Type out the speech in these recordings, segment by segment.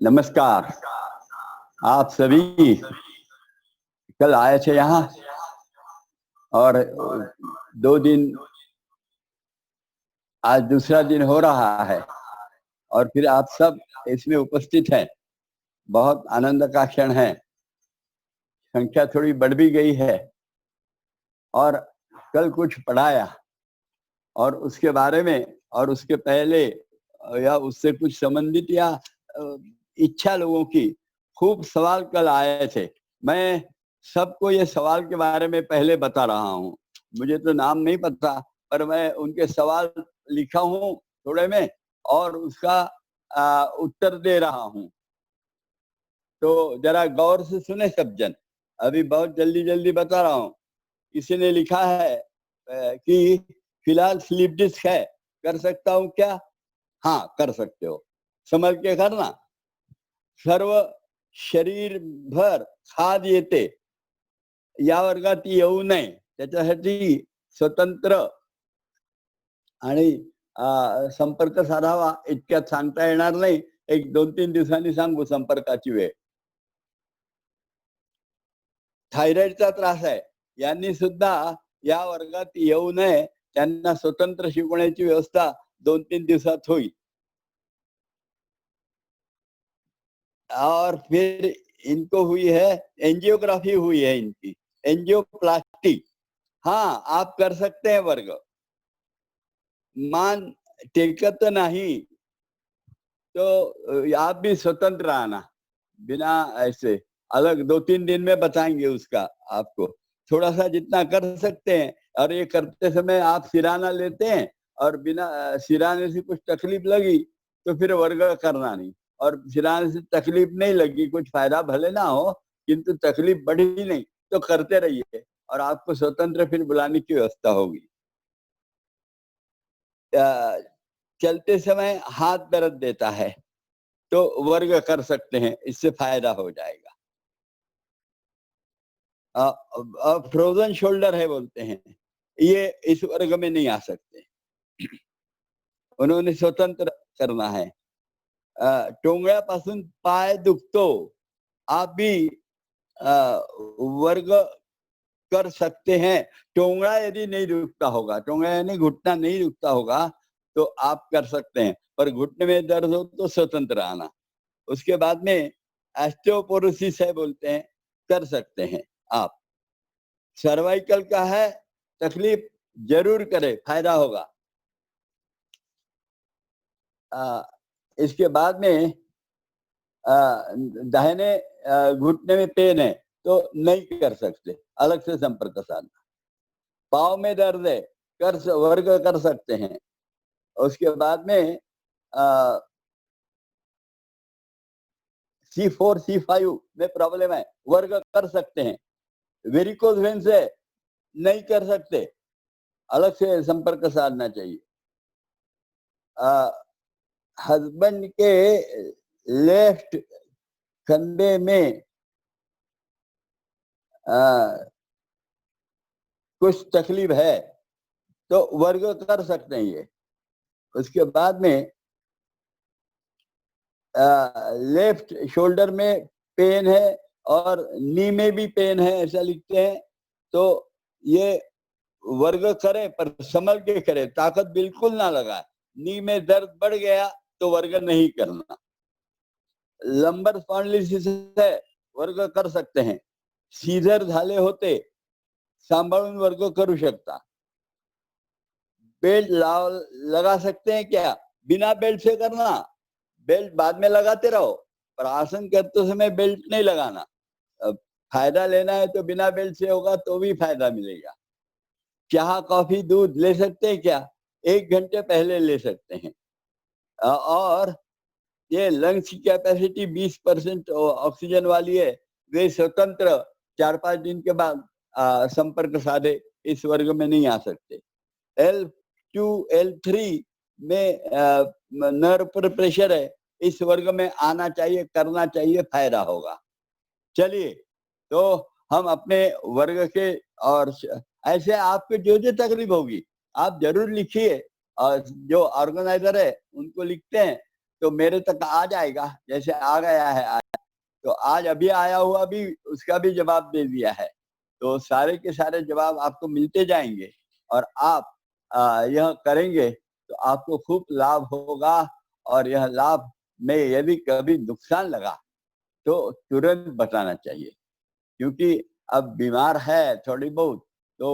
नमस्कार। आप सभी कल आए थे यहाँ और 2 दिन, आज दूसरा दिन हो रहा है और फिर आप सब इसमें उपस्थित हैं। बहुत आनंद का क्षण है। संख्या थोड़ी बढ़ भी गई है और कल कुछ पढ़ाया और उसके बारे में और उसके पहले या उससे कुछ संबंधित या इच्छा लोगों की खूब सवाल कल आए थे। मैं सबको ये सवाल के बारे में पहले बता रहा हूँ। मुझे तो नाम नहीं पता, पर मैं उनके सवाल लिखा हूँ थोड़े में और उसका उत्तर दे रहा हूँ। तो जरा गौर से सुने सब जन। अभी बहुत जल्दी जल्दी बता रहा हूँ। किसी ने लिखा है कि फिलहाल स्लीप डिस्क है, कर सकता हूँ क्या? हाँ, कर सकते हो, समझ के करना। सर्व शरीर भर खाद येते या वर्गात येऊ नये त्याच्यासाठी स्वतंत्र आणि संपर्क साधावा इतक्यात सांगता येणार नाही। एक 2-3 दिवसांनी सांगू संपर्काची वेळ। थायरॉइडचा त्रास आहे, यांनी सुद्धा या वर्गात येऊ नये, त्यांना स्वतंत्र शिकवण्याची व्यवस्था 2-3 दिवसात होईल। और फिर इनको हुई है एंजियोग्राफी, हुई है इनकी एंजियोप्लास्टी। हाँ, आप कर सकते हैं वर्ग। मान टेकत नहीं तो आप भी स्वतंत्र आना, बिना ऐसे अलग 2-3 दिन में बताएंगे उसका आपको। थोड़ा सा जितना कर सकते हैं, और ये करते समय आप सिराना लेते हैं और बिना सिराने से कुछ तकलीफ लगी तो फिर वर्ग करना नहीं, और सिराने से तकलीफ नहीं लगी, कुछ फायदा भले ना हो किंतु तकलीफ बढ़ी नहीं तो करते रहिए और आपको स्वतंत्र फिर बुलाने की व्यवस्था होगी। चलते समय हाथ दर्द देता है तो वर्ग कर सकते हैं, इससे फायदा हो जाएगा। फ्रोजन शोल्डर है बोलते हैं, ये इस वर्ग में नहीं आ सकते। उन्होंने स्वतंत्र करना है। टोंगळ्यापासून पाय दुखतो, आप भी वर्ग कर सकते हैं। टोंगड़ा यदि नहीं दुखता होगा, टोंगड़ा यानी घुटना नहीं दुखता होगा तो आप कर सकते हैं, पर घुटने में दर्द हो तो स्वतंत्र आना। उसके बाद में ऑस्टियोपोरोसिस है बोलते हैं, कर सकते हैं आप। सर्वाइकल का है, तकलीफ जरूर करे, फायदा होगा। इसके बाद में दाहिने घुटने में पेन है तो नहीं कर सकते, अलग से संपर्क साधना। पाँव में दर्द है, वर्ग कर सकते हैं। उसके बाद में C4 C5 में प्रॉब्लम है, वर्ग कर सकते हैं। वेरिकोज वेन से नहीं कर सकते, अलग से संपर्क साधना चाहिए। हस्बैंड के लेफ्ट कंधे में कुछ तकलीफ है तो वर्ग कर सकते हैं ये। उसके बाद में लेफ्ट शोल्डर में पेन है और नी में भी पेन है, ऐसा लिखते हैं, तो ये वर्ग करे पर संभल के करे, ताकत बिल्कुल ना लगाए। नी में दर्द बढ़ गया तो वर्ग नहीं करना। लंबर स्पॉन्डिलिटिस है, वर्ग कर सकते हैं। सीझर झाले होते, सांभाळून वर्ग करू शकता। बेल्ट लगा सकते हैं क्या? बिना बेल्ट से करना, बेल्ट बाद में लगाते रहो, पर आसन करते समय बेल्ट नहीं लगाना। फायदा लेना है तो बिना बेल्ट से होगा तो भी फायदा मिलेगा। चाह कॉफी दूध ले सकते हैं क्या? 1 घंटे पहले ले सकते हैं। और ये लंग्स की कैपेसिटी 20% ऑक्सीजन वाली है, वे स्वतंत्र 4-5 दिन के बाद संपर्क साधे इस वर्ग में नहीं आ सकते। L2 L3 में नर्व पर प्रेशर है, इस वर्ग में आना चाहिए, करना चाहिए, फायदा होगा। चलिए, तो हम अपने वर्ग के और ऐसे आपको जो जो तकलीफ होगी आप जरूर लिखिए, और जो ऑर्गेनाइजर है उनको लिखते हैं तो मेरे तक आ जाएगा, जैसे आ गया है तो आज अभी आया हुआ भी उसका भी जवाब दे दिया है। तो सारे के सारे जवाब आपको मिलते जाएंगे और आप यह करेंगे तो आपको खूब लाभ होगा। और यह लाभ में यदि कभी नुकसान लगा तो तुरंत बताना चाहिए, क्योंकि अब बीमार है थोड़ी बहुत तो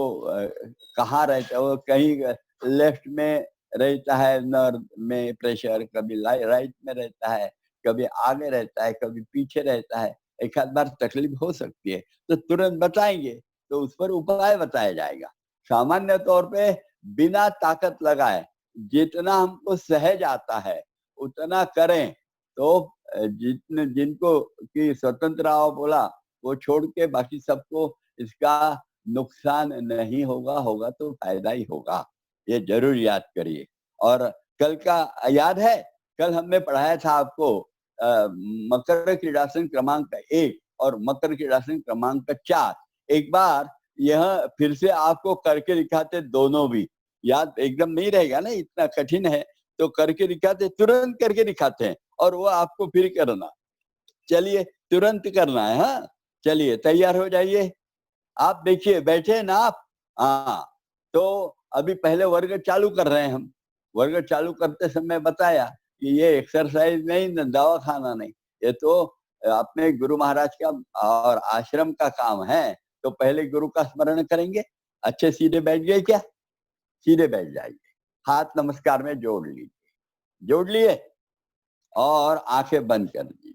कहाँ रहता है वो, कहीं लेफ्ट में रहता है नर्व में प्रेशर, कभी राइट में रहता है, कभी आगे रहता है, कभी पीछे रहता है, एक आध बार तकलीफ हो सकती है तो तुरंत बताएंगे तो उस पर उपाय बताया जाएगा। सामान्य तौर पे बिना ताकत लगाए जितना हमको सहज आता है उतना करें तो जितने जिनको की स्वतंत्र राव बोला वो छोड़ के बाकी सबको इसका नुकसान नहीं होगा, होगा तो फायदा ही होगा, ये जरूर याद करिए। और कल का याद है, कल हमने पढ़ाया था आपको मकर क्रीड़ासन क्रमांक 1 और मकर क्रीड़ासन क्रमांक 4। एक बार यह फिर से आपको करके दिखाते, दोनों भी याद एकदम नहीं रहेगा ना, इतना कठिन है तो करके दिखाते, तुरंत करके दिखाते हैं और वो आपको फिर करना। चलिए तुरंत करना है। हाँ चलिए तैयार हो जाइए। आप देखिए बैठे ना आप। हाँ तो अभी पहले वर्ग चालू कर रहे हैं हम। वर्ग चालू करते समय बताया कि ये एक्सरसाइज नहीं न दवा खाना नहीं, ये तो अपने गुरु महाराज का और आश्रम का काम है। तो पहले गुरु का स्मरण करेंगे। अच्छे सीधे बैठ गए क्या? सीधे बैठ जाइए, हाथ नमस्कार में जोड़ लीजिए, जोड़ लिए और आंखें बंद कर लीजिए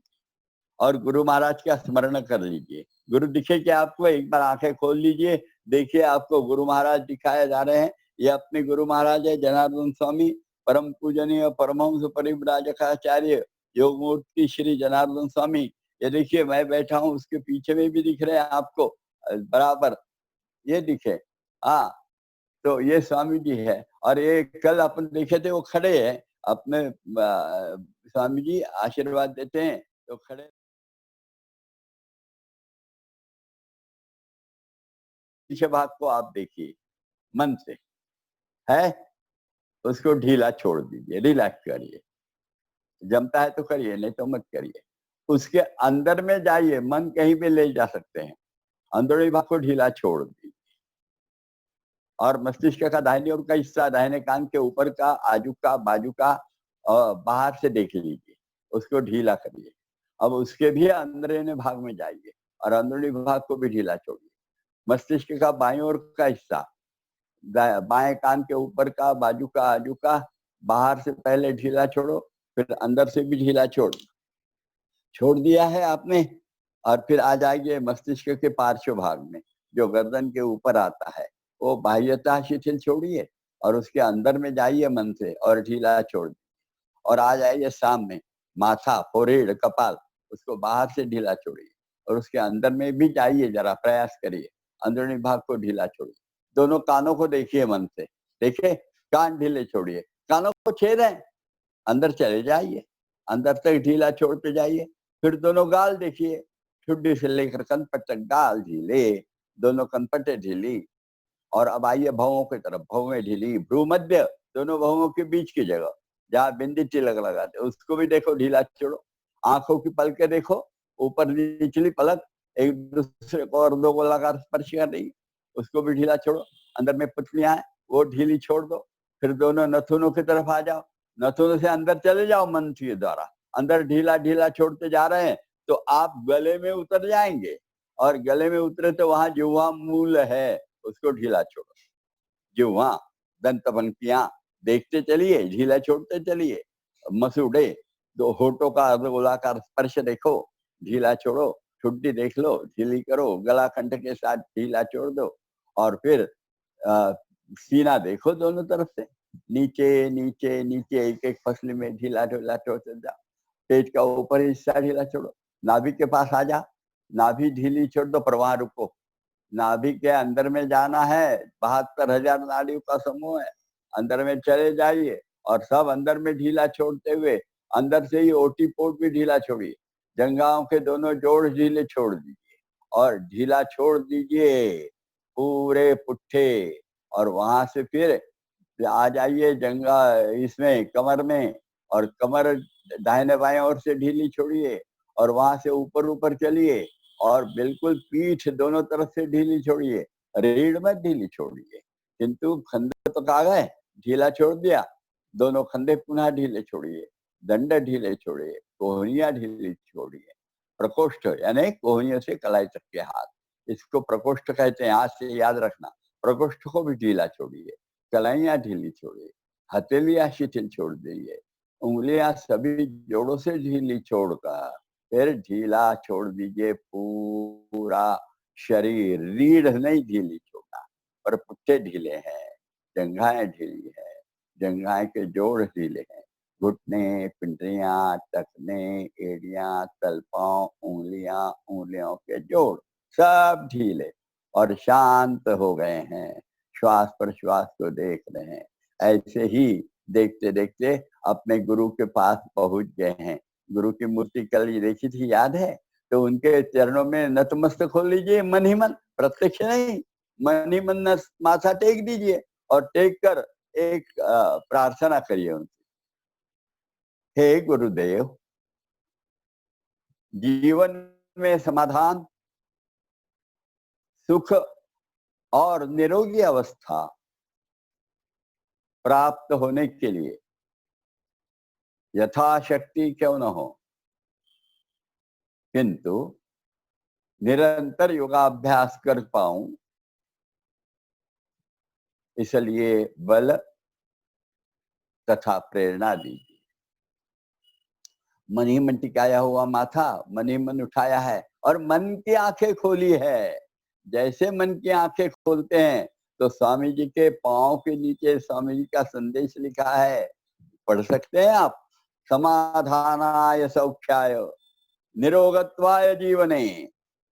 और गुरु महाराज का स्मरण कर लीजिए। गुरु दिखे क्या आपको? एक बार आंखें खोल लीजिए, देखिए आपको गुरु महाराज दिखाए जा रहे हैं। ये अपने गुरु महाराज है जनार्दन स्वामी, परम पूजनीय परमहंस परिव्राजकाचार्य योग मूर्ति श्री जनार्दन स्वामी। ये देखिए मैं बैठा हूँ, उसके पीछे में भी दिख रहे हैं आपको बराबर, ये दिखे। हाँ तो ये स्वामी जी है। और ये कल अपन देखे थे वो खड़े हैं अपने स्वामी जी आशीर्वाद देते हैं तो खड़े। पीछे भाग को आप देखिए मन से, है उसको ढीला छोड़ दीजिए, रिलैक्स करिए। जमता है तो करिए, नहीं तो मत करिए। उसके अंदर में जाइए, मन कहीं भी ले जा सकते हैं। अंदरूनी भाग को ढीला छोड़ दीजिए और मस्तिष्क का दाहिनी ओर का हिस्सा, दाहिने कान के ऊपर का, आजू का, बाजू का और बाहर से देख लीजिए, उसको ढीला करिए। अब उसके भी अंदरूनी भाग में जाइए और अंदरूनी भाग को भी ढीला छोड़िए। मस्तिष्क का बाईं ओर का हिस्सा, बाएं कान के ऊपर का, बाजू का, आजू का, बाहर से पहले ढीला छोड़ो, फिर अंदर से भी ढीला छोड़ दिया है आपने। और फिर आ जाइए मस्तिष्क के पार्श्व भाग में, जो गर्दन के ऊपर आता है, वो बाह्यतः शिथिल छोड़िए और उसके अंदर में जाइए मन से और ढीला छोड़ दीजिए। और आ जाइए सामने, माथा, फोrehead, कपाल, उसको बाहर से ढीला छोड़िए और उसके अंदर में भी जाइए, जरा प्रयास करिए, अंदरूनी भाग को ढीला छोड़िए। दोनों कानों को देखिए मन से, देखिए कान ढीले छोड़िए, कानों को छेद है, अंदर चले जाइए, अंदर तक ढीला छोड़ते जाइए। फिर दोनों गाल देखिए, ठुड्डी से लेकर कनपट तक गाल ढीले, दोनों कनपटे ढीली। और अब आइए भवों की तरफ, भवें ढीली, भ्रू मध्य, दोनों भवों के बीच की जगह जहाँ बिंदी तिलक लगाते उसको भी देखो ढीला छोड़ो। आंखों की पलकें देखो, ऊपर निचली पलक एक दूसरे को और दो गोलाकार स्पर्श कर रही, उसको भी ढीला छोड़ो। अंदर में पुतलियां हैं वो ढीली छोड़ दो। फिर दोनों नथुनों की तरफ आ जाओ, नथुनों से अंदर चले जाओ मन के द्वारा, अंदर ढीला ढीला छोड़ते जा रहे हैं तो आप गले में उतर जाएंगे। और गले में उतरे तो वहां जिह्वा मूल है, उसको ढीला छोड़ो। जिह्वा, दंत पंक्तियां देखते चलिए, ढीला छोड़ते चलिए। मसूड़े, दो होठों का अर्धगोलाकार स्पर्श देखो, ढीला छोड़ो। ठुड्डी देख लो, ढीली करो, गला कंठ के साथ ढीला छोड़ दो। और फिर सीना देखो दोनों तरफ से, नीचे नीचे नीचे एक एक फसली में ढीला ढीला छोड़ते जाओ। पेट का ऊपर हिस्सा ढीला छोड़ो, नाभि के पास आ जा, नाभि ढीली छोड़ दो, प्रवाह रुको। नाभि के अंदर में जाना है, 72,000 नाड़ियों का समूह है, अंदर में चले जाइए और सब अंदर में ढीला छोड़ते हुए अंदर से ही ओटी पोट भी ढीला छोड़िए। जंघाओं के दोनों जोड़ ढीले छोड़ दीजिए और ढीला छोड़ दीजिए पूरे पुट्ठे। और वहां से फिर आ जाइए जंगा इसमें, कमर में, और कमर दाहिने बाएं ओर से ढीली छोड़िए और वहां से ऊपर ऊपर चलिए और बिल्कुल पीठ दोनों तरफ से ढीली छोड़िए, रीढ़ में ढीली छोड़िए, किंतु कंधे तक आ गए, ढीला छोड़ दिया, दोनों कंधे पुनः ढीले छोड़िए, दंड ढीले छोड़िए, कोहनियां ढीली छोड़िए। प्रकोष्ठ यानी कोहनियों से कलाई तक के हाथ, इसको प्रकोष्ठ कहते हैं, आज से याद रखना। प्रकोष्ठ को भी ढीला छोड़िए, कलाइयां ढीली छोड़िए, हथेलियां शिथिल छोड़ दीजिए, उंगलियां सभी जोड़ों से ढीली छोड़कर फिर ढीला छोड़ दीजिए पूरा शरीर। रीढ़ नहीं ढीली छोड़ा, पर पुट्ठे ढीले हैं, जंघाएं ढीली है, जंघाएं के जोड़ ढीले हैं, घुटने, पिंडलियां, टखने, एड़ियां, तलपांव, उंगलियां, उंगलियों के जोड़ सब ढीले और शांत हो गए हैं, श्वास पर श्वास को देख रहे हैं। ऐसे ही देखते देखते अपने गुरु के पास पहुंच गए हैं। गुरु की मूर्ति कल ये देखी थी, याद है? तो उनके चरणों में नतमस्तक हो लीजिए, मन ही मन, प्रत्यक्ष नहीं, मन ही मन माथा टेक दीजिए और टेक कर एक प्रार्थना करिए उनसे। हे गुरुदेव, जीवन में समाधान, सुख और निरोगी अवस्था प्राप्त होने के लिए यथाशक्ति क्यों न हो, किंतु निरंतर योगाभ्यास कर पाऊं, इसलिए बल तथा प्रेरणा दीजिए। मन ही मन टिकाया हुआ माथा, मन ही मन उठाया है और मन की आंखें खोली है। जैसे मन की आंखें खोलते हैं तो स्वामी जी के पांव के नीचे स्वामी जी का संदेश लिखा है, पढ़ सकते हैं आप। समाधानाय सौख्याय निरोगत्वाय जीवने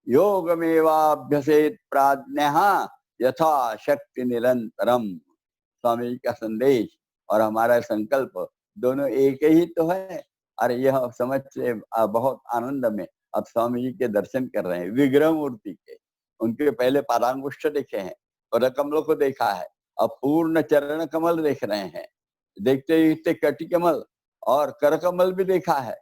योगमेवाभ्यसेत प्राज्ञः यथा शक्ति निरंतरम। स्वामी जी का संदेश और हमारा संकल्प दोनों एक ही तो है। अरे यह समझ से बहुत आनंद में अब स्वामी जी के दर्शन कर रहे हैं, विग्रह मूर्ति के। उनके पहले पादांगुष्ठ देखे हैं, पद कमलों को देखा है, अब पूर्ण चरण कमल देख रहे हैं। देखते देखते कटी कमल और कर कमल भी देखा है,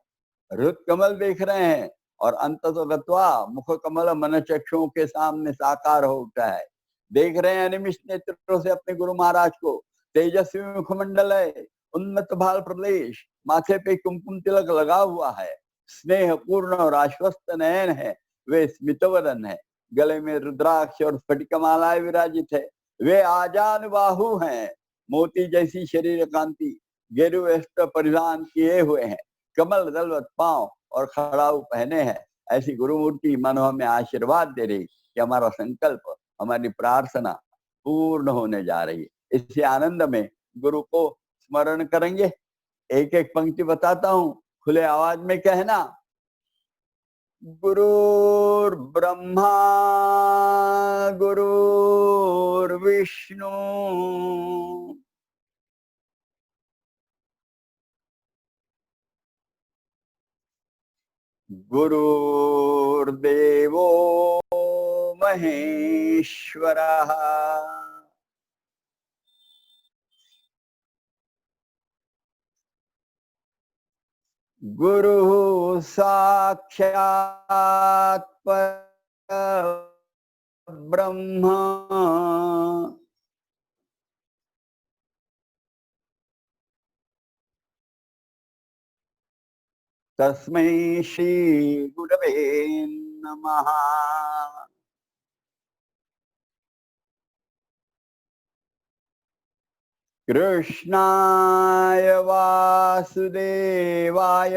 रुत कमल देख रहे हैं और अंततोगत्वा मुख कमल मन चक्षुओं के सामने साकार हो उठा है। देख रहे हैं अनिमिष नेत्रों से अपने गुरु महाराज को। तेजस्वी मुखमंडल है, उन्नत भाल प्रदेश, माथे पे कुमकुम तिलक लगा हुआ है, स्नेह पूर्ण और आश्वस्त नयन है, वे स्मितवदन है, गले में रुद्राक्ष और स्फटिक मालाएं विराजित है, वे आजान बाहु हैं, मोती जैसी शरीर कांति, गेरु वस्त्र परिधान किए हुए हैं, कमल दलवत पांव और खड़ाऊ पहने हैं। ऐसी गुरु मूर्ति मानो हमें आशीर्वाद दे रही कि हमारा संकल्प, हमारी प्रार्थना पूर्ण होने जा रही है। इसी आनंद में गुरु को स्मरण करेंगे। एक एक पंक्ति बताता हूं, खुले आवाज में कहना। गुरुर्ब्रह्मा गुरुर्विष्णु गुरुर्देवो महेश्वरः गुरुः साक्षात् परब्रह्म तस्मै श्री गुरवे नमः। कृष्णाय वासुदेवाय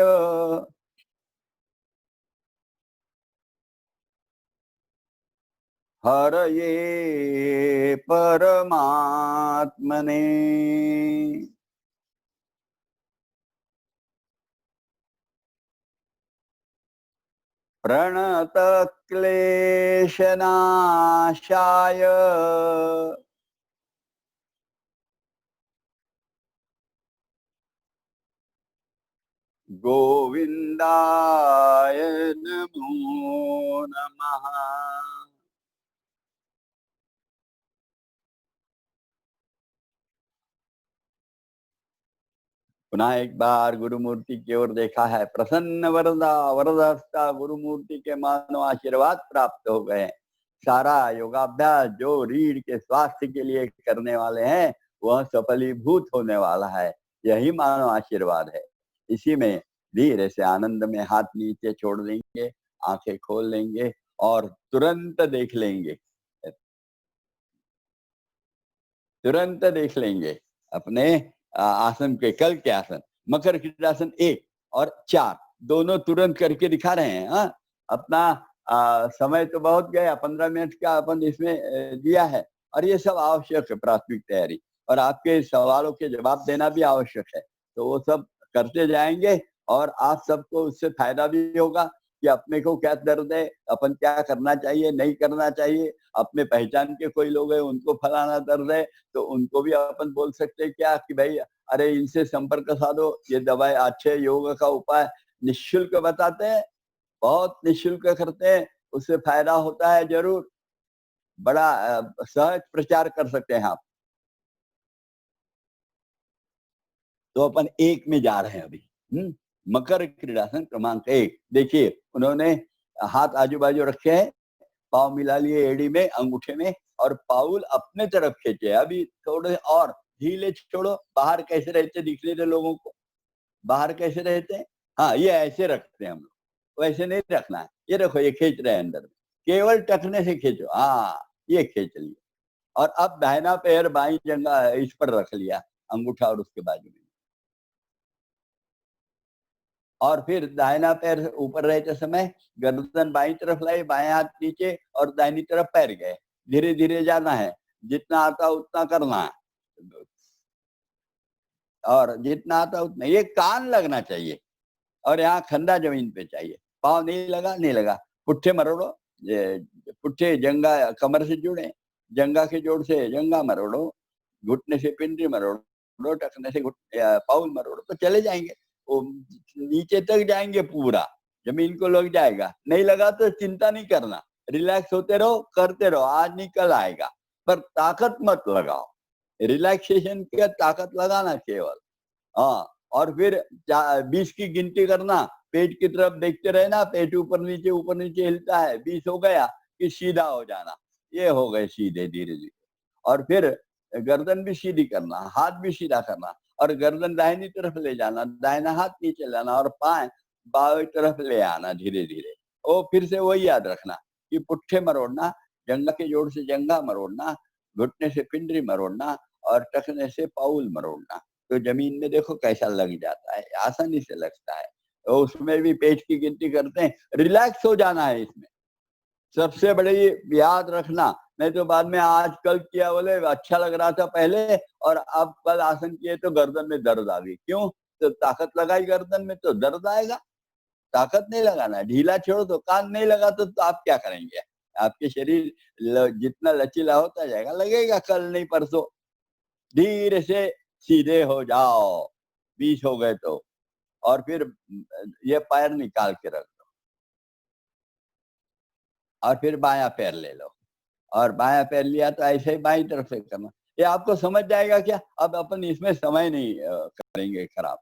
हरये परमात्मने प्रणतक्लेशनाशाय गोविन्दाय नमो नमः। पुनः एक बार गुरु मूर्ति की ओर देखा है। प्रसन्न वरदा वरदहस्ता गुरु मूर्ति के मानो आशीर्वाद प्राप्त हो गए। सारा योगाभ्यास जो रीढ़ के स्वास्थ्य के लिए करने वाले हैं वह सफलीभूत होने वाला है। यही मानो आशीर्वाद है। इसी में धीरे से आनंद में हाथ नीचे छोड़ देंगे, आंखें खोल लेंगे और तुरंत देख लेंगे, तुरंत देख लेंगे अपने आसन के, कल के आसन मकर क्रीड़ासन 1 और 4 दोनों तुरंत करके दिखा रहे हैं। हाँ, अपना समय तो बहुत गया, 15 मिनट का अपन इसमें दिया है और ये सब आवश्यक है, प्राथमिक तैयारी, और आपके सवालों के जवाब देना भी आवश्यक है। तो वो सब करते जाएंगे और आप सबको उससे फायदा भी होगा कि अपने को क्या दर्द है, अपन क्या करना चाहिए, नहीं करना चाहिए। अपने पहचान के कोई लोग हैं उनको फलाना दर्द है तो उनको भी अपन बोल सकते हैं क्या कि भाई अरे इनसे संपर्क साधो, ये दवाई अच्छे योग का उपाय निःशुल्क बताते हैं, बहुत निःशुल्क करते हैं, उससे फायदा होता है जरूर। बड़ा सहज प्रचार कर सकते हैं आप। तो अपन 1 में जा रहे हैं अभी। मकर क्रीड़ासन क्रमांक 1 देखिए, उन्होंने हाथ आजू बाजू रखे हैं, पाँव मिला लिए एड़ी में, अंगूठे में, और पाउल अपने तरफ खींचे। अभी थोड़े और ढीले छोड़ो। बाहर कैसे रहते दिखने दे लोगों को, बाहर कैसे रहते हैं। हाँ, ये ऐसे रखते हैं हम लोग, वैसे नहीं रखना है। ये देखो, ये खींच रहे हैं अंदर में, केवल टखने से खींचो। हाँ, ये खींच लिया। और अब दाहिना पैर बाई जंगा इस पर रख लिया, अंगूठा और उसके बाजू में, और फिर दाहिना पैर ऊपर रहते समय गर्दन बाई तरफ लाई, बाएं हाथ नीचे और दाहिनी तरफ पैर गए। धीरे धीरे जाना है, जितना आता उतना करना है, और जितना आता उतना। ये कान लगना चाहिए और यहाँ खंदा जमीन पे चाहिए। पाँव नहीं लगा, नहीं लगा। पुट्ठे मरोड़ो, पुट्ठे जंगा कमर से जुड़े, जंगा के जोड़ से जंगा मरोड़ो, घुटने से पिंडी मरोड़ो, टखने से पाउल मरोड़ो, तो चले जाएंगे। वो नीचे तक जाएंगे, पूरा जमीन को लग जाएगा। नहीं लगा तो चिंता नहीं करना, रिलैक्स होते रहो, करते रहो, आज नहीं कल आएगा। पर ताकत मत लगाओ, रिलैक्सेशन की ताकत लगाना केवल। हाँ, और फिर 20 की गिनती करना, पेट की तरफ देखते रहना, पेट ऊपर नीचे हिलता है, 20 हो गया कि सीधा हो जाना। ये हो गए सीधे धीरे धीरे। और फिर गर्दन भी सीधी करना, हाथ भी सीधा करना, और गर्दन दाहिनी तरफ ले जाना, दाहिना हाथ नीचे लाना, और पाए बाएं तरफ ले आना धीरे धीरे। ओ फिर से वही याद रखना कि पुट्ठे मरोड़ना, जंगा के जोड़ से जंगा मरोड़ना, घुटने से पिंडरी मरोड़ना, और टखने से पाउल मरोड़ना। तो जमीन में देखो कैसा लग जाता है, आसानी से लगता है। तो उसमें भी पेट की गिनती करते हैं, रिलैक्स हो जाना है इसमें। सबसे बड़ी याद रखना, नहीं तो बाद में आज कल किया बोले अच्छा लग रहा था पहले, और अब कल आसन किए तो गर्दन में दर्द आ गई। क्यों? तो ताकत लगाई गर्दन में तो दर्द आएगा। ताकत नहीं लगाना, ढीला छोड़ो तो कान नहीं लगा तो आप क्या करेंगे? आपके शरीर जितना लचीला होता जाएगा, लगेगा कल नहीं परसों। धीरे से सीधे हो जाओ, 20 हो गए तो। और फिर ये पैर निकाल के रख दो, और फिर बायां पैर ले लो, और बायां पैर लिया तो ऐसे ही बाईं तरफ से करना। ये आपको समझ जाएगा क्या? अब अपन इसमें समय नहीं करेंगे खराब,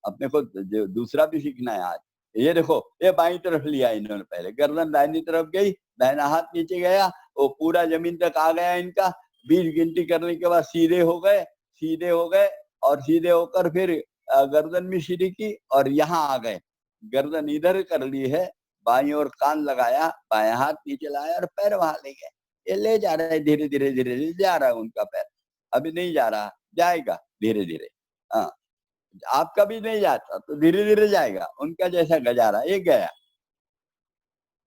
अपने को दूसरा भी सीखना है आज। ये देखो, ये बाईं तरफ लिया इन्होंने, पहले गर्दन दाहिनी तरफ गई, दाहिना हाथ नीचे गया, वो पूरा जमीन तक आ गया इनका। 20 गिनती करने के बाद सीधे हो गए, सीधे हो गए, और सीधे होकर फिर गर्दन भी सीधी की, और यहाँ आ गए। गर्दन इधर कर ली है, बाईं ओर कान लगाया, बायां हाथ नीचे लाया, और पैर वहां ले गए। ये ले जा रहा है धीरे धीरे धीरे धीरे, जा रहा है उनका पैर। अभी नहीं जा रहा, जाएगा धीरे धीरे। हाँ, आपका भी नहीं जाता तो धीरे धीरे जाएगा। उनका जैसा गजारा, ये गया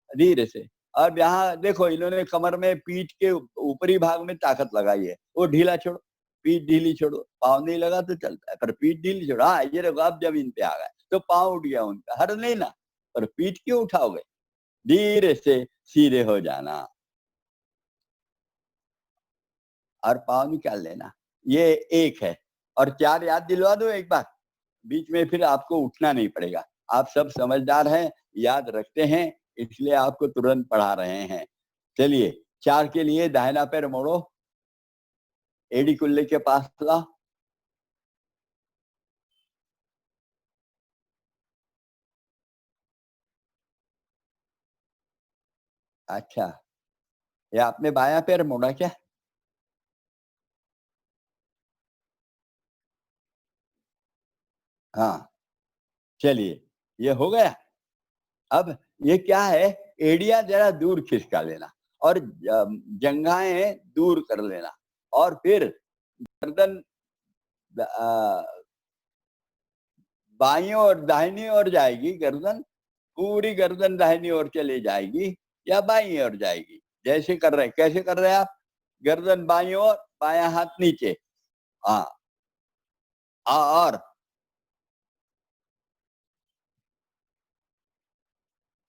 धीरे से। अब यहाँ देखो, इन्होंने कमर में, पीठ के ऊपरी भाग में ताकत लगाई है, वो ढीला छोड़ो, पीठ ढीली छोड़ो। पाँव नहीं लगा तो चलता है, पर पीठ ढीली छोड़ो। हाँ, ये देखो अब जमीन पे आ गए तो पाँव उठ गया उनका, हर नहीं ना, पर पीठ क्यों उठाओगे? धीरे से सीधे हो जाना, और पाँव निकाल लेना। ये 1 है। और 4 याद दिलवा दो एक बार, बीच में फिर आपको उठना नहीं पड़ेगा। आप सब समझदार हैं, याद रखते हैं, इसलिए आपको तुरंत पढ़ा रहे हैं। चलिए, 4 के लिए दाहिना पैर मोड़ो, एड़ी कुल्ले के पास लाओ, अच्छा, ये आपने बायां पैर मोड़ा क्या? हाँ, चलिए, ये हो गया। अब ये क्या है, एड़ियां जरा दूर खिसका लेना और जंघाएं दूर कर लेना, और फिर गर्दन बाईं और दाहिनी ओर जाएगी गर्दन, पूरी गर्दन दाहिनी ओर चली जाएगी या बाईं ओर जाएगी, जैसे कर रहे। कैसे कर रहे हैं आप? गर्दन बाईं ओर, बायां हाथ नीचे। हाँ,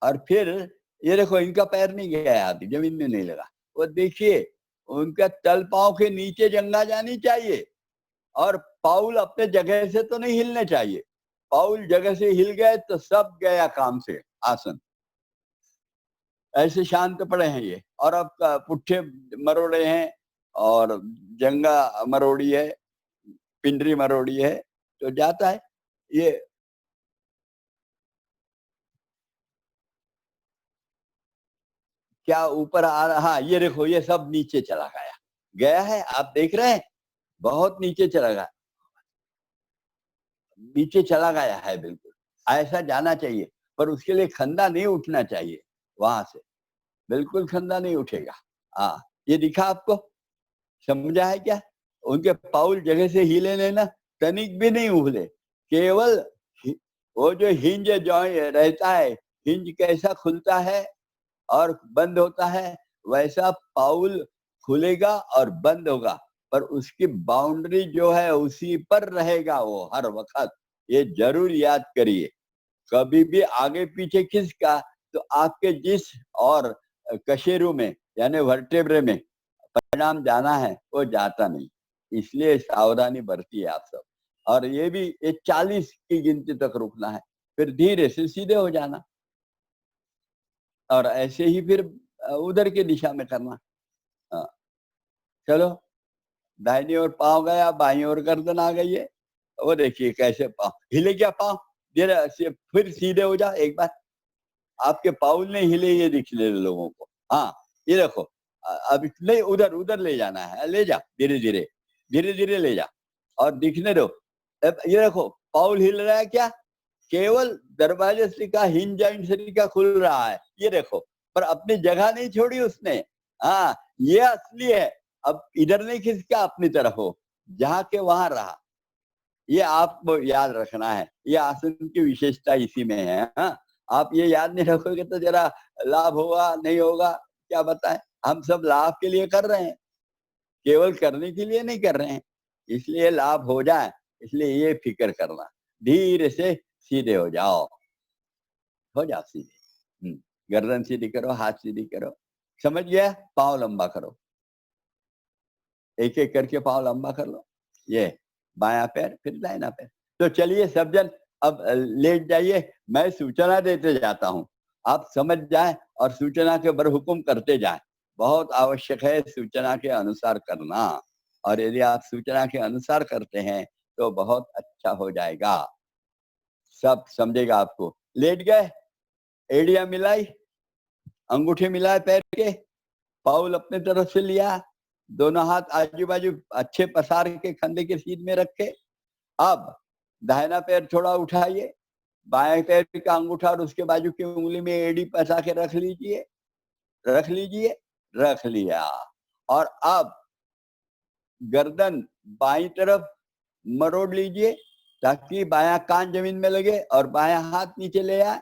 और फिर ये देखो, इनका पैर नहीं गया आदि, जमीन में नहीं लगा। वो देखिए, उनका तल पांव के नीचे जंगा जानी चाहिए, और पाउल अपने जगह से तो नहीं हिलने चाहिए। पाउल जगह से हिल गए तो सब गया काम से आसन। ऐसे शांत पड़े हैं ये, और अब पुट्ठे मरोड़े हैं, और जंगा मरोड़ी है, पिंडरी मरोड़ी है, तो जाता है ये। क्या ऊपर आ रहा? हाँ, ये देखो, ये सब नीचे चला गया। गया है, आप देख रहे हैं, बहुत नीचे चला गया, नीचे चला गया है बिल्कुल। ऐसा जाना चाहिए, पर उसके लिए खंदा नहीं उठना चाहिए वहां से, बिल्कुल खंदा नहीं उठेगा। हाँ, ये दिखा आपको? समझा है क्या? उनके पाउल जगह से हिले लेना, तनिक भी नहीं उभले, केवल वो जो हिंज जॉइंट रहता है, हिंज कैसा खुलता है और बंद होता है, वैसा पाउल खुलेगा और बंद होगा, पर उसकी बाउंड्री जो है उसी पर रहेगा वो हर वक्त। ये जरूर याद करिए, कभी भी आगे पीछे खिसका तो आपके जिस और कशेरू में, यानी वर्टेब्रे में परिणाम जाना है वो जाता नहीं। इसलिए सावधानी बरतिए आप सब। और ये भी, ये 40 की गिनती तक रुकना है, फिर धीरे से सीधे हो जाना, और ऐसे ही फिर उधर की दिशा में करना। हाँ, चलो, दाहिनी ओर पाँव गया, बाईं ओर गर्दन आ गई है। वो देखिए कैसे पाँव हिले, क्या पाँव धीरे से, फिर सीधे हो जा एक बार। आपके पाउल नहीं हिले, ये दिखने लोगों को। हाँ, ये देखो, अब नहीं, उधर उधर ले जाना है, ले जा धीरे धीरे, धीरे धीरे ले जा, और दिखने दो। अब ये देखो, पाउल हिल रहा है क्या? केवल दरवाजे से का हिंज जॉइंट से का खुल रहा है, ये देखो, पर अपनी जगह नहीं छोड़ी उसने। हाँ, ये असली है। अब इधर नहीं खिसका, अपनी तरफ हो, जहाँ के वहां रहा। ये आपको याद रखना है, ये आसन की विशेषता इसी में है। हाँ, आप ये याद नहीं रखोगे तो जरा लाभ होगा नहीं होगा क्या बताएं। हम सब लाभ के लिए कर रहे हैं, केवल करने के लिए नहीं कर रहे हैं, इसलिए लाभ हो जाए, इसलिए ये फिक्र करना। धीरे से सीधे हो जाओ सीधे। गर्दन सीधी करो, हाथ सीधी करो, समझ गया? पाँव लंबा करो, एक एक करके पाँव लंबा कर लो। ये बायां पैर, फिर दाहिना पैर। तो चलिए सब जन, अब लेट जाइए, मैं सूचना देते जाता हूँ, आप समझ जाए और सूचना के बरहुकुम करते जाए। बहुत आवश्यक है सूचना के अनुसार करना, और यदि आप सूचना के अनुसार करते हैं तो बहुत अच्छा हो जाएगा, सब समझेगा आपको। लेट गए, एड़िया मिलाई, अंगूठे मिलाए पैर के, पाउल अपने तरफ से लिया, दोनों हाथ आजू बाजू अच्छे पसार के खंडे के सीध में रखे। अब दाहिना पैर थोड़ा उठाइए, बाएं पैर का अंगूठा और उसके बाजू की उंगली में एड़ी फंसा के रख लीजिए, रख लीजिए, रख लिया। और अब गर्दन बाईं तरफ मरोड़ लीजिए, ताकि बायां कान जमीन में लगे, और बायां हाथ नीचे ले आए,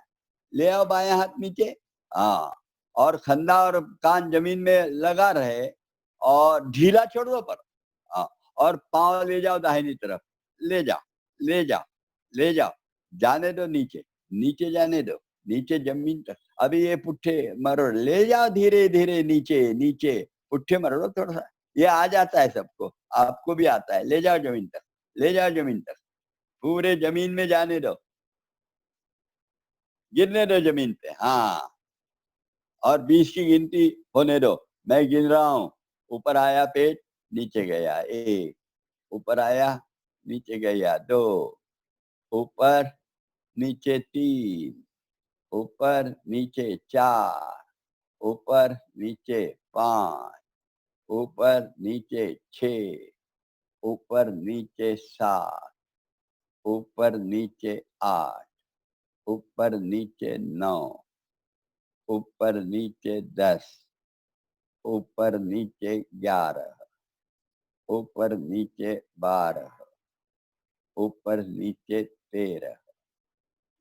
ले आओ बायां हाथ नीचे। हाँ, और खंदा और कान जमीन में लगा रहे, और ढीला छोड़ दो पर। हाँ, और पांव ले जाओ दाहिनी तरफ, ले जाओ, ले जाओ, ले जाओ, जाने दो नीचे, नीचे जाने दो, नीचे जमीन तक। अभी ये पुट्ठे मरोड़, ले जाओ धीरे धीरे नीचे, नीचे पुट्ठे मरोड़ो थोड़ा सा। ये आ जाता है सबको, आपको भी आता है। ले जाओ जमीन तक, ले जाओ जमीन तक, पूरे जमीन में जाने दो, गिरने दो जमीन पे। हाँ, और 20 की गिनती होने दो, मैं गिन रहा हूं। ऊपर आया पेट, नीचे गया 1, ऊपर आया, नीचे गया 2, ऊपर नीचे 3, ऊपर नीचे 4, ऊपर नीचे 5, ऊपर नीचे 6, ऊपर नीचे 7, ऊपर नीचे 8, ऊपर नीचे 9, ऊपर नीचे 10, ऊपर नीचे 11, ऊपर नीचे 12, ऊपर नीचे 13,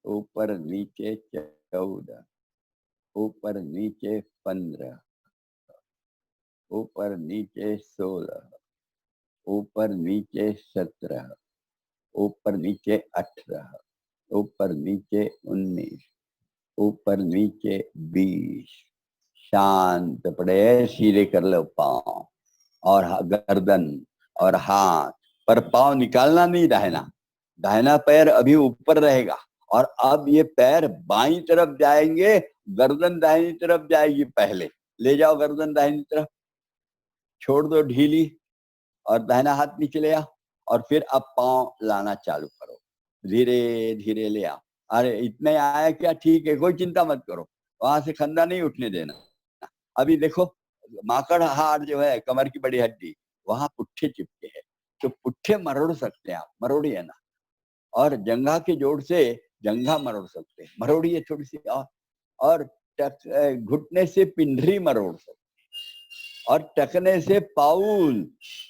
ऊपर नीचे 14, ऊपर नीचे 15, ऊपर नीचे 16, ऊपर नीचे 17, ऊपर नीचे 18, ऊपर नीचे 19, ऊपर नीचे 20। शांत पड़े, सीधे कर लो पांव और गर्दन और हाथ, पर पांव निकालना नहीं दाहिना, दाहिना पैर अभी ऊपर रहेगा। और अब ये पैर बाईं तरफ जाएंगे, गर्दन दाहिनी तरफ जाएगी। पहले ले जाओ गर्दन दाहिनी तरफ, छोड़ दो ढीली और दाहिना हाथ नीचे ले आओ। और फिर अब पांव लाना चालू करो, धीरे धीरे ले आओ। अरे इतने आया क्या, ठीक है, कोई चिंता मत करो, वहां से खंदा नहीं उठने देना। अभी देखो माकड़ हाड़ जो है, कमर की बड़ी हड्डी, वहां पुट्ठे चिपके हैं, तो पुट्ठे मरोड़ सकते हैं आप, मरोड़िए ना। और जंघा के जोड़ से जंघा मरोड़ सकते हैं, मरोड़िए थोड़ी सी। और घुटने से पिंडरी मरोड़ सकते, और टकने से पाउल।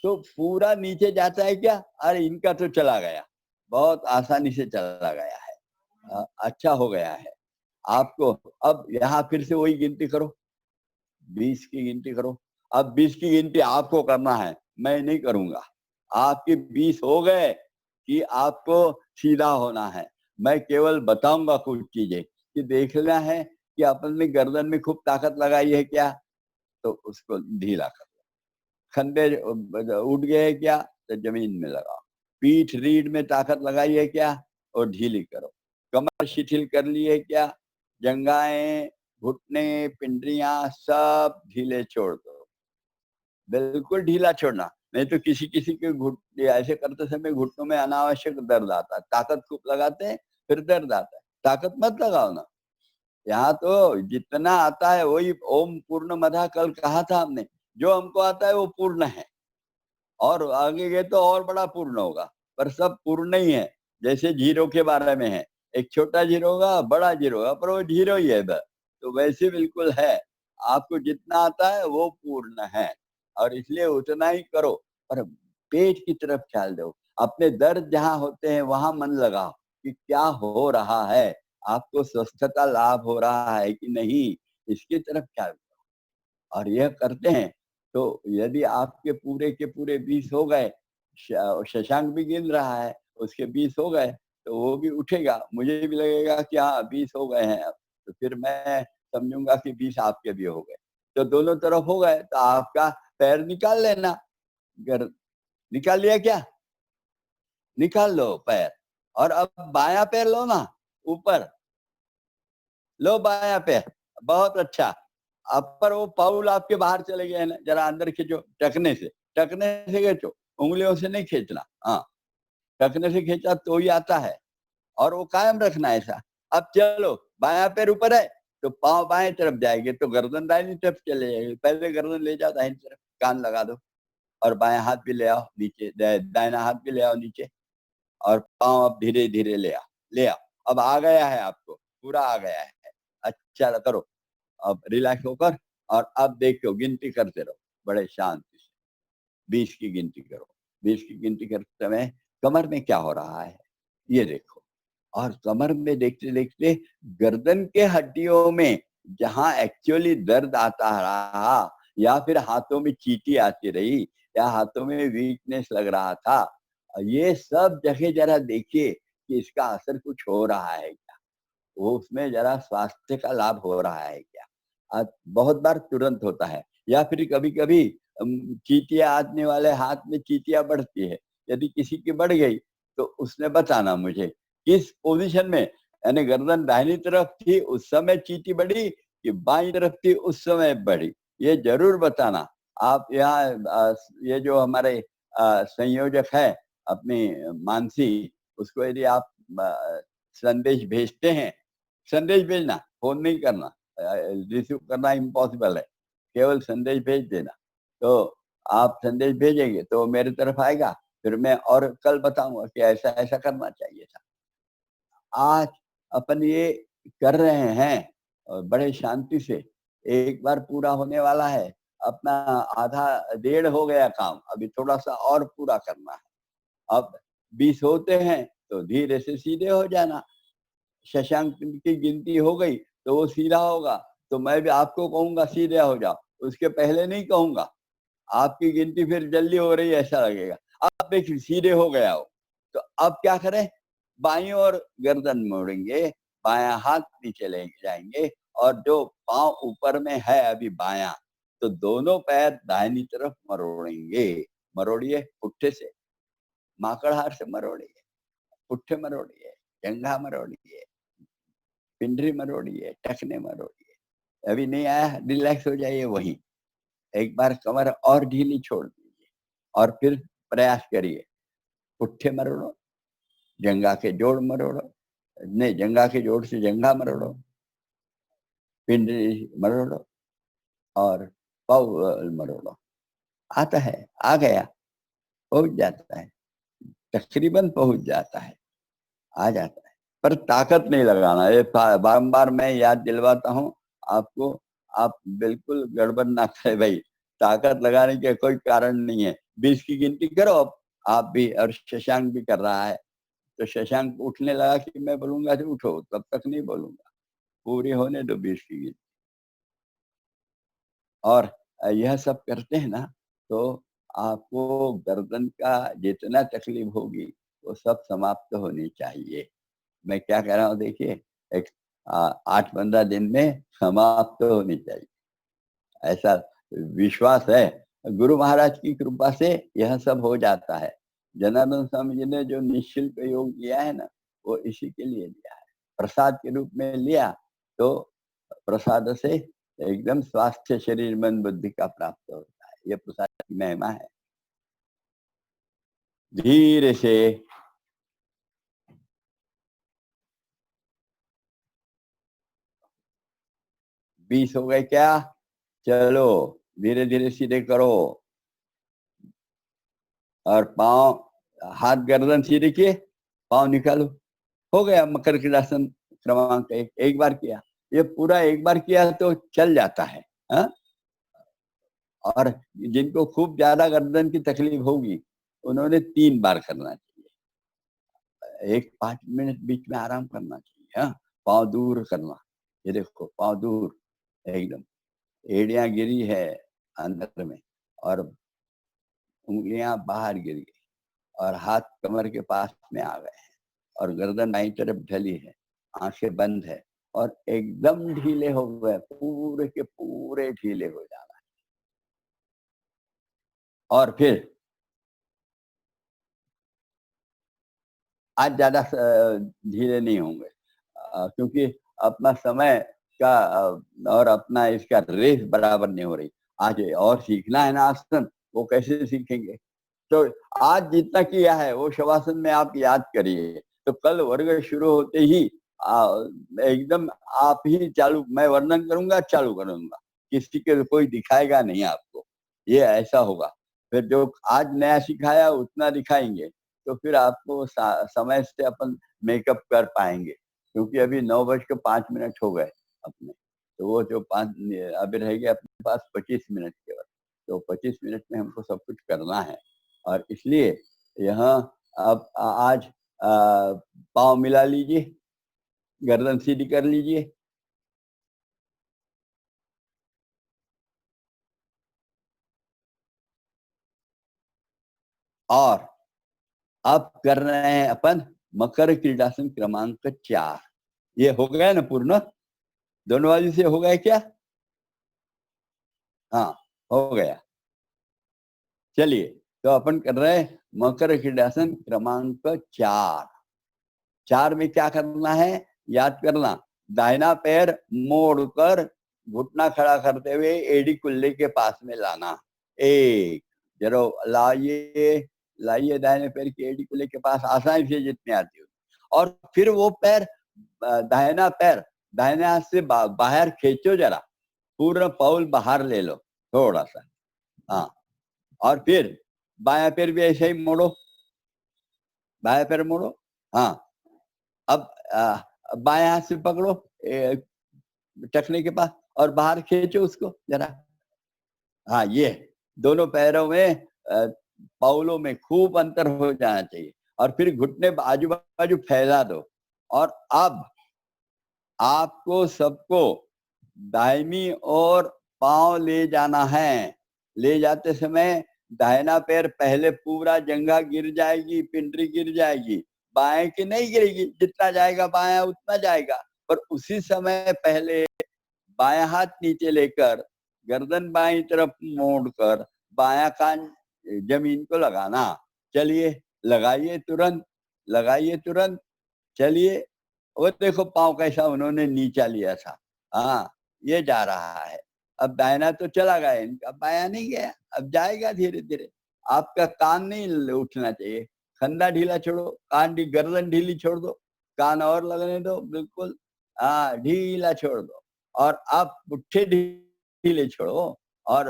तो पूरा नीचे जाता है क्या? अरे इनका तो चला गया, बहुत आसानी से चला गया है, अच्छा हो गया है आपको। अब यहाँ फिर से वही गिनती करो, 20 की गिनती करो। अब 20 की गिनती आपको करना है, मैं नहीं करूंगा। आपके 20 हो गए कि आपको सीधा होना है। मैं केवल बताऊंगा कुछ चीजें कि देखना है कि अपन ने गर्दन में खूब ताकत लगाई है क्या, तो उसको ढीला कर लो। खंडे उठ गए क्या, तो जमीन में लगाओ। पीठ रीढ़ में ताकत लगाई है क्या, और ढीली करो। कमर शिथिल कर ली है क्या, जंघाएं, घुटने, पिंडरियां सब ढीले छोड़ दो, बिल्कुल ढीला छोड़ना। नहीं तो किसी किसी के घुटने ऐसे करते समय घुटनों में अनावश्यक दर्द आता है, ताकत खूब लगाते हैं फिर दर्द आता है। ताकत मत लगाओ ना, यहाँ तो जितना आता है वही ओम पूर्ण मधा कल कहा था हमने, जो हमको आता है वो पूर्ण है, और आगे गए तो और बड़ा पूर्ण होगा, पर सब पूर्ण ही है। जैसे जीरो के बारे में है, एक छोटा जीरो होगा, बड़ा जीरो होगा, पर वो जीरो ही है बस। तो वैसे बिल्कुल है, आपको जितना आता है वो पूर्ण है, और इसलिए उतना ही करो। पर पेट की तरफ ख्याल दो, अपने दर्द जहाँ होते हैं वहां मन लगाओ कि क्या हो रहा है, आपको स्वस्थता लाभ हो रहा है कि नहीं, इसकी तरफ ख्याल दो। और यह करते हैं तो यदि आपके पूरे के पूरे 20 हो गए, शशांक भी गिन रहा है, उसके 20 हो गए, तो वो भी उठेगा, मुझे भी लगेगा कि हाँ 20 हो गए हैं। तो फिर मैं समझूंगा कि 20 आपके भी हो गए, तो दोनों तरफ हो गए, तो आपका पैर निकाल लेना। अगर निकाल लिया क्या, निकाल लो पैर। और अब बायां पैर लो ना, ऊपर लो बायां पैर, बहुत अच्छा। अब पर वो पाउल आपके बाहर चले गए ना, जरा अंदर खींचो, टकने से, टकने से खींचो, उंगलियों से नहीं खींचना। हाँ, टकने से खींचा तो ही आता है, और वो कायम रखना है ऐसा। अब चलो, बायां पैर ऊपर है तो पांव बाएं तरफ जाएंगे, तो गर्दन दाहिनी तरफ चले जाएगी। पहले गर्दन ले जाओ दाहिनी तरफ, कान लगा दो, और बायां हाथ भी ले आओ नीचे, दाहिना हाथ भी ले आओ नीचे, और पांव अब धीरे धीरे ले आओ, ले आओ। अब आ गया है, आपको पूरा आ गया है। अच्छा करो, अब रिलैक्स होकर, और अब देखो गिनती करते रहो बड़े शांति से। 20 की गिनती करो, 20 की गिनती करते समय कमर में क्या हो रहा है ये देखो। और कमर में देखते देखते गर्दन के हड्डियों में जहां एक्चुअली दर्द आता रहा, या फिर हाथों में चींटी आती रही, या हाथों में वीकनेस लग रहा था, ये सब जगह जरा देखिए कि इसका असर कुछ हो रहा है क्या, वो उसमें जरा स्वास्थ्य का लाभ हो रहा है क्या। बहुत बार तुरंत होता है, या फिर कभी कभी चींटियां आने वाले हाथ में चींटियां बढ़ती है। यदि किसी की बढ़ गई तो उसने बताना मुझे किस पोजीशन में, यानी गर्दन दाहिनी तरफ थी उस समय चींटी बढ़ी कि बाईं तरफ थी उस समय बढ़ी, ये जरूर बताना। आप यहाँ ये जो हमारे संयोजक है अपनी मानसी, उसको यदि आप संदेश भेजते हैं, संदेश भेजना, फोन नहीं करना, रिसीव करना इम्पॉसिबल है, केवल संदेश भेज देना। तो आप संदेश भेजेंगे तो मेरे तरफ आएगा, फिर मैं और कल बताऊंगा कि ऐसा ऐसा करना चाहिए था। आज अपन ये कर रहे हैं और बड़े शांति से, एक बार पूरा होने वाला है, अपना आधा डेढ़ हो गया काम, अभी थोड़ा सा और पूरा करना है। अब 20 होते हैं तो धीरे से सीधे हो जाना। शशांक की गिनती हो गई तो वो सीधा होगा, तो मैं भी आपको कहूंगा सीधे हो जाओ, उसके पहले नहीं कहूंगा। आपकी गिनती फिर जल्दी हो रही है ऐसा लगेगा। अब देखिए सीधे हो गया हो, तो अब क्या करें, बाईं ओर गर्दन मोड़ेंगे, बायां हाथ नीचे ले जाएंगे, और जो पांव ऊपर में है अभी बायां, तो दोनों पैर दाहिनी तरफ मरोड़ेंगे। मरोड़िए पुट्ठे से, माकड़ हार से मरोड़िए, पुट्ठे मरोड़िए, जंघा मरोड़िए, पिंडरी मरोड़िए, टखने मरोड़िए। अभी नहीं आया, रिलैक्स हो जाइए वहीं, एक बार कमर और ढीली छोड़ दीजिए, और फिर प्रयास करिए, पुट्ठे मरोड़ो, जंघा के जोड़ मरोड़ो, नहीं जंघा के जोड़ से जंघा मरोड़ो, पिंडली मरोड़ो, और पाव मरोड़ो। आता है, आ गया, पहुंच जाता है, तकरीबन पहुंच जाता है, आ जाता है, पर ताकत नहीं लगाना। ये बारंबार मैं याद दिलवाता हूँ आपको, आप बिल्कुल गड़बड़ ना करें भाई, ताकत लगाने के कोई कारण नहीं है। 20 की गिनती करो अब आप भी, और शशांक भी कर रहा है, तो शशांक उठने लगा कि मैं बोलूंगा तो उठो, तब तक नहीं बोलूंगा, पूरी होने दो 20 की गिनती। और यह सब करते हैं ना, तो आपको गर्दन का जितना तकलीफ होगी वो सब समाप्त होनी चाहिए। मैं क्या कह रहा हूँ देखिए, एक 8-15 दिन में समाप्त होनी चाहिए, ऐसा विश्वास है। गुरु महाराज की कृपा से यह सब हो जाता है। जनार्दन स्वामी जी ने जो निःशुल्क योग दिया है ना, वो इसी के लिए दिया है, प्रसाद के रूप में लिया, तो प्रसाद से एकदम स्वास्थ्य शरीर मन बुद्धि का प्राप्त होता है। ये प्रसाद की महिमा है। धीरे से 20 हो गए क्या, चलो धीरे धीरे सीधे करो, और पांव हाथ गर्दन सीधे किए, पांव निकालो, हो गया मकर क्रीडासन क्रमांक 1। एक बार किया, ये पूरा एक बार किया तो चल जाता है। हा? और जिनको खूब ज्यादा गर्दन की तकलीफ होगी उन्होंने 3 बार करना चाहिए। एक 5 मिनट बीच में आराम करना चाहिए। हाँ, पाँव दूर करना, ये देखो पाँव दूर एकदम, एड़ियां गिरी है अंदर में, और उंगलियां बाहर गिर गई, और हाथ कमर के पास में आ गए हैं, और गर्दन दाईं तरफ ढली है, आंखें बंद है, और एकदम ढीले हो गए, पूरे के पूरे ढीले हो जाना है। और फिर आज ज्यादा ढीले नहीं होंगे, क्योंकि अपना समय का और अपना इसका रेस बराबर नहीं हो रही। आज और सीखना है ना आसन, वो कैसे सीखेंगे। तो आज जितना किया है वो शवासन में आप याद करिए, तो कल वर्ग शुरू होते ही एकदम आप ही चालू, मैं वर्णन करूंगा चालू करूंगा, किसी के कोई दिखाएगा नहीं आपको, ये ऐसा होगा। फिर जो आज नया सिखाया उतना दिखाएंगे, तो फिर आपको समय से अपन मेकअप कर पाएंगे, क्योंकि अभी 9:05 हो गए अपने, तो वो जो 5 अभी रह गया अपने पास 25 मिनट केवल, तो 25 मिनट में हमको सब कुछ करना है। और इसलिए यहाँ आप आज पाँव मिला लीजिए, गर्दन सीधी कर लीजिए, और अब कर रहे हैं अपन मकर क्रीडासन क्रमांक 4। ये हो गया ना पूर्ण, दोनों बाजू से हो गया क्या, हाँ हो गया। चलिए, तो अपन कर रहे हैं मकर क्रीडासन क्रमांक 4। 4 में क्या करना है, याद करना, दाहिना पैर मोड़कर घुटना खड़ा करते हुए एड़ी कुल्ले के पास में लाना। एक, जरो लाइए, लाइए दाहिने पैर की एड़ी कुल्ले के पास आसानी से जितने आती हो, और फिर वो पैर, दाहिना पैर दाहिने हाथ से बाहर खींचो जरा, पूरा पाउल बाहर ले लो थोड़ा सा, हाँ। और फिर बायां पैर भी ऐसे ही मोड़ो, बायां पैर मोड़ो, हाँ। अब बाएं हाथ से पकड़ो टखने के पास और बाहर खींचो उसको जरा, हाँ। ये दोनों पैरों में पाउलों में खूब अंतर हो जाना चाहिए। और फिर घुटने आजू बाजू फैला दो। और अब आपको सबको दाहिनी ओर पांव ले जाना है। ले जाते समय दाहिना पैर पहले पूरा जंघा गिर जाएगी, पिंडली गिर जाएगी, बाएं की नहीं गिरेगी, जितना जाएगा बायां उतना जाएगा। पर उसी समय पहले बायां हाथ नीचे लेकर गर्दन बाईं तरफ मोड़कर बायां कान जमीन को लगाना। चलिए लगाइए तुरंत, लगाइए तुरंत, चलिए। वो देखो पांव कैसा उन्होंने नीचा लिया था, हाँ। ये जा रहा है। अब दाहिना तो चला गया इनका, बायां नहीं गया, अब जाएगा धीरे धीरे। आपका कान नहीं उठना चाहिए, खंदा ढीला छोड़ो, कान गर्दन ढीली छोड़ दो, कान और लगने दो बिल्कुल, हाँ ढीला छोड़ दो। और आप पुट्ठे ढीले छोड़ो और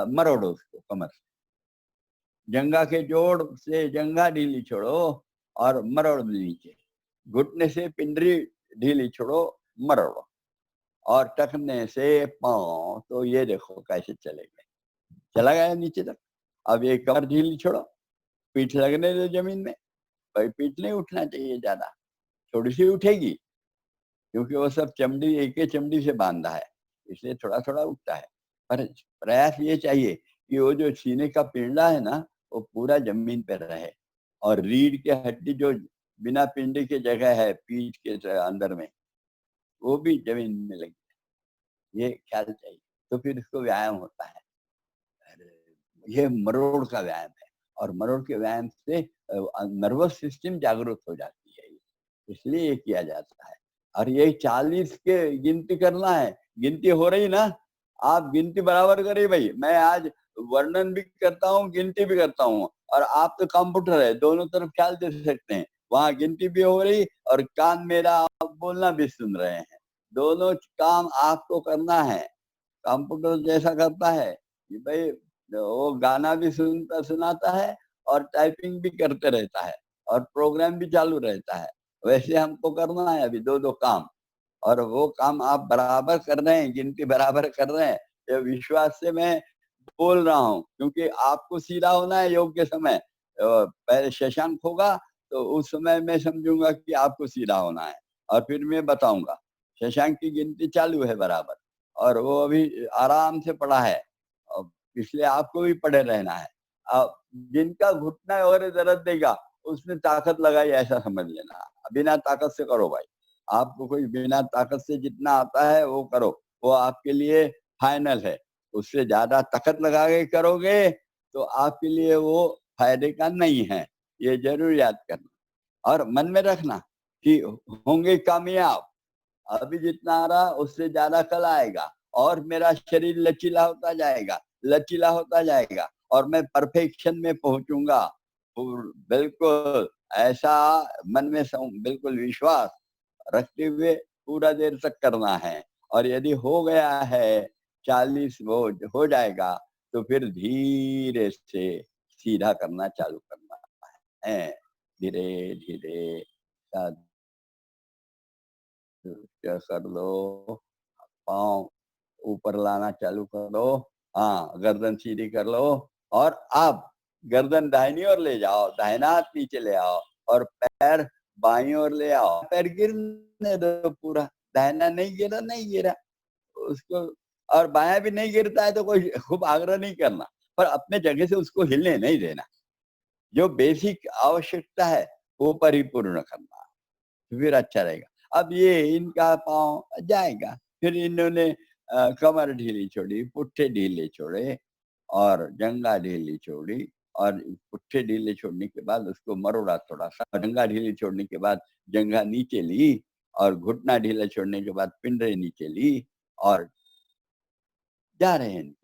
मरोड़ो उसको कमर से, जंघा के जोड़ से जंघा ढीली छोड़ो और मरोड़ नीचे, घुटने से पिंडली ढीली छोड़ो, मरोड़ो। और टखने से पांव, तो ये देखो कैसे चलेंगे, चला गया नीचे तक। अब ये कमर ढीली छोड़ो, पीठ लगने दो जमीन में, भाई पीठ नहीं उठना चाहिए ज्यादा, थोड़ी सी उठेगी क्योंकि वो सब चमड़ी एक ही चमड़ी से बांधा है, इसलिए थोड़ा थोड़ा उठता है। पर प्रयास ये चाहिए कि वो जो सीने का पिंडा है ना, वो पूरा जमीन पर रहे। और रीढ़ के हड्डी जो बिना पिंडे के जगह है पीठ के अंदर में, वो भी जमीन में लगी, ये ख्याल चाहिए। तो फिर इसको व्यायाम होता है। ये मरोड़ का व्यायाम है। और मरोड़ के व्यायाम से नर्वस सिस्टम जागरूक हो जाती है, इसलिए ये किया जाता है। और ये 40 के गिनती करना है, गिनती हो रही ना, आप गिनती बराबर करिए भाई। मैं आज वर्णन भी करता हूँ, गिनती भी करता हूँ, और आप तो कंप्यूटर है, दोनों तरफ ख्याल दे सकते हैं। वहाँ गिनती भी हो रही और कान मेरा आप बोलना भी सुन रहे हैं, दोनों काम आपको करना है। कंप्यूटर जैसा करता है कि भाई वो गाना भी सुनता सुनाता है और टाइपिंग भी करते रहता है और प्रोग्राम भी चालू रहता है, वैसे हमको करना है अभी दो दो काम। और वो काम आप बराबर कर रहे हैं, गिनती बराबर कर रहे हैं, ये विश्वास से मैं बोल रहा हूँ। क्योंकि आपको सीधा होना है योग के समय, पहले शशांक होगा तो उस समय मैं समझूंगा कि आपको सीधा होना है, और फिर मैं बताऊंगा। शशांक की गिनती चालू है बराबर, और वो अभी आराम से पड़ा है, इसलिए आपको भी पड़े रहना है। अब जिनका घुटना और दर्द देगा उसने ताकत लगाई ऐसा समझ लेना, बिना ताकत से करो भाई। आपको कोई बिना ताकत से जितना आता है वो करो, वो आपके लिए फाइनल है। उससे ज्यादा ताकत लगा के करोगे तो आपके लिए वो फायदे का नहीं है, ये जरूर याद करना। और मन में रखना कि होंगे कामयाब, अभी जितना आ रहा उससे ज्यादा कल आएगा, और मेरा शरीर लचीला होता जाएगा, लचीला होता जाएगा, और मैं परफेक्शन में पहुंचूंगा। बिल्कुल ऐसा मन में बिल्कुल विश्वास रखते हुए पूरा देर तक करना है। और यदि हो गया है 40 वो हो जाएगा तो फिर धीरे से सीधा करना चालू करना है, धीरे धीरे कर लो, पाँव ऊपर लाना चालू कर लो, हाँ गर्दन सीधी कर लो। और अब गर्दन दाहिनी ओर ले जाओ, दाहिना हाथ नीचे ले आओ और पैर बाईं ओर ले आओ। पैर गिरने दो पूरा, दाहिना नहीं गिरा नहीं गिरा उसको, और बायां भी नहीं गिरता है तो कोई खूब आग्रह नहीं करना, पर अपने जगह से उसको हिलने नहीं देना। जो बेसिक आवश्यकता है वो परिपूर्ण करना, फिर अच्छा रहेगा। अब ये इनका पाँव जाएगा, फिर इन्होंने कमर ढीली छोड़ी, पुट्ठे ढीले छोड़े और जंघा ढीली छोड़ी, और पुट्ठे ढीले छोड़ने के बाद उसको मरोड़ा थोड़ा सा, जंघा ढीली छोड़ने के बाद जंघा नीचे ली, और घुटना ढीला छोड़ने के बाद पिंडे नीचे ली, और जा रहे हैं।